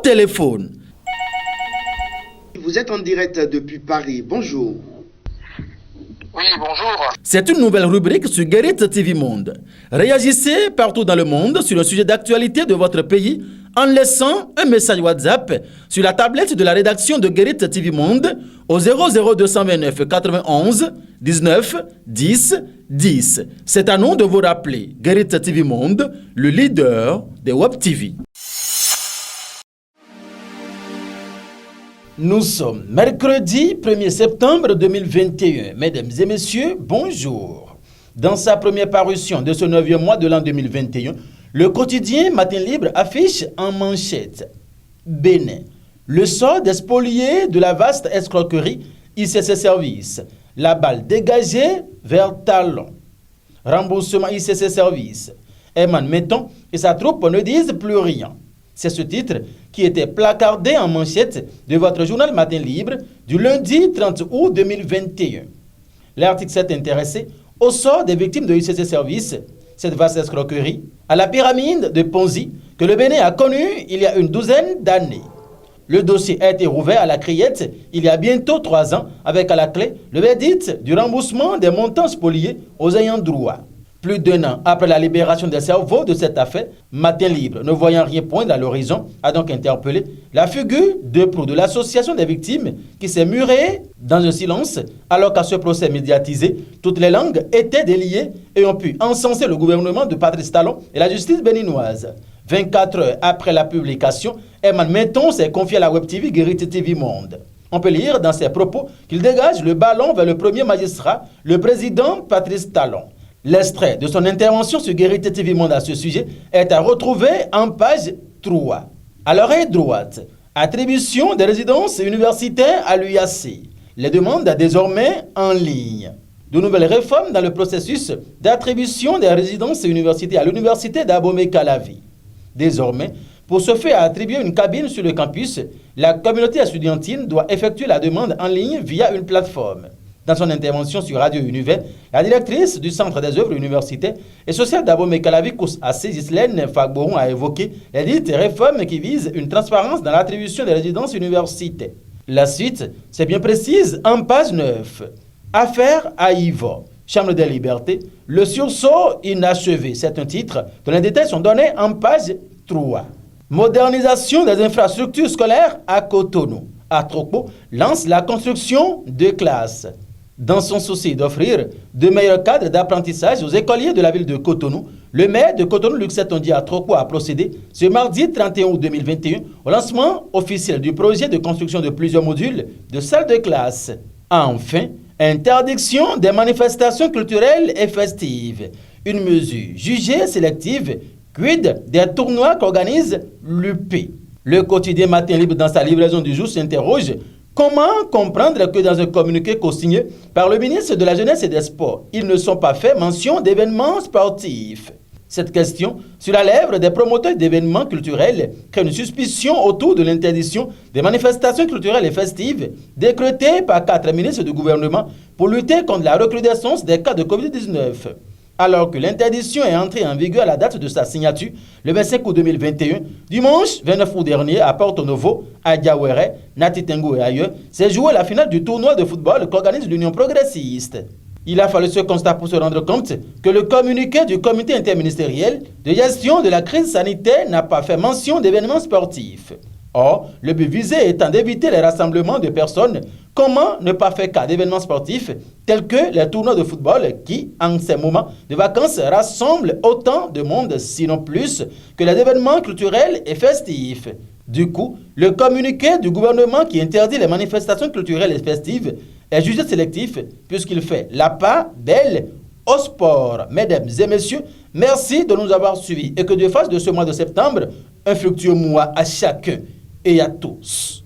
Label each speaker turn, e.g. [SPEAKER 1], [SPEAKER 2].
[SPEAKER 1] téléphone.
[SPEAKER 2] Vous êtes en direct depuis Paris. Bonjour.
[SPEAKER 3] Oui, bonjour.
[SPEAKER 1] C'est une nouvelle rubrique sur Guérit TV Monde. Réagissez partout dans le monde sur le sujet d'actualité de votre pays en laissant un message WhatsApp sur la tablette de la rédaction de Guérit TV Monde au 00229 91 19 10 10. C'est à nous de vous rappeler Guérit TV Monde, le leader des Web TV. Nous sommes mercredi 1er septembre 2021. Mesdames et messieurs, bonjour. Dans sa première parution de ce 9e mois de l'an 2021, le quotidien Matin Libre affiche en manchette Bénin, le sort des spoliés de la vaste escroquerie ICC Service. La balle dégagée vers Talon. Remboursement ICC Service. Herman Metton et sa troupe ne disent plus rien. C'est ce titre qui était placardé en manchette de votre journal Matin Libre du lundi 30 août 2021. L'article s'est intéressé au sort des victimes de ICC Service, cette vaste escroquerie, à la pyramide de Ponzi que le Bénin a connue il y a une douzaine d'années. Le dossier a été rouvert à la criette il y a bientôt 3 ans avec à la clé le verdict du remboursement des montants spoliés aux ayants droit. Plus d'1 an après la libération des cerveaux de cette affaire, Matin Libre, ne voyant rien poindre à l'horizon, a donc interpellé la figure de proue de l'association des victimes qui s'est murée dans un silence alors qu'à ce procès médiatisé, toutes les langues étaient déliées et ont pu encenser le gouvernement de Patrice Talon et la justice béninoise. 24 heures après la publication, Herman Metton s'est confié à la Web TV Guérit TV Monde. On peut lire dans ses propos qu'il dégage le ballon vers le premier magistrat, le président Patrice Talon. L'extrait de son intervention sur Guérit TV Monde à ce sujet est à retrouver en page 3. À l'oreille droite, attribution des résidences universitaires à l'UAC. Les demandes désormais en ligne. De nouvelles réformes dans le processus d'attribution des résidences universitaires à l'université d'Abomey-Calavi. Désormais, pour se faire attribuer une cabine sur le campus, la communauté estudiantine doit effectuer la demande en ligne via une plateforme. Dans son intervention sur Radio Univers, la directrice du Centre des œuvres universitaires et sociales d'Abomey-Calavi, Gislaine Fagboron, a évoqué les dites réformes qui visent une transparence dans l'attribution des résidences universitaires. La suite, c'est bien précise en page 9. Affaire à Yvon, Chambre des libertés, le sursaut inachevé. C'est un titre dont les détails sont donnés en page 3. Modernisation des infrastructures scolaires à Cotonou. Atropo lance la construction de classes. Dans son souci d'offrir de meilleurs cadres d'apprentissage aux écoliers de la ville de Cotonou, le maire de Cotonou, Luc Setondi Atropo, a procédé ce mardi 31 août 2021 au lancement officiel du projet de construction de plusieurs modules de salles de classe. Enfin, interdiction des manifestations culturelles et festives. Une mesure jugée sélective, quid des tournois qu'organise l'UP. Le quotidien Matin Libre, dans sa livraison du jour, s'interroge comment comprendre que dans un communiqué co-signé par le ministre de la Jeunesse et des Sports, ils ne sont pas fait mention d'événements sportifs. Cette question, sur la lèvre des promoteurs d'événements culturels, crée une suspicion autour de l'interdiction des manifestations culturelles et festives décrétées par 4 ministres du gouvernement pour lutter contre la recrudescence des cas de Covid-19. Alors que l'interdiction est entrée en vigueur à la date de sa signature, le 25 août 2021, dimanche 29 août dernier, à Porto Novo, à Diawere, Natitengo et ailleurs, s'est jouée la finale du tournoi de football qu'organise l'Union progressiste. Il a fallu ce constat pour se rendre compte que le communiqué du comité interministériel de gestion de la crise sanitaire n'a pas fait mention d'événements sportifs. Or, le but visé étant d'éviter les rassemblements de personnes, comment ne pas faire cas d'événements sportifs tels que les tournois de football qui, en ces moments de vacances, rassemblent autant de monde, sinon plus, que les événements culturels et festifs. Du coup, le communiqué du gouvernement qui interdit les manifestations culturelles et festives est jugé sélectif puisqu'il fait la part belle au sport. Mesdames et messieurs, merci de nous avoir suivis et que Dieu fasse de ce mois de septembre un fructueux mois à chacun et à tous.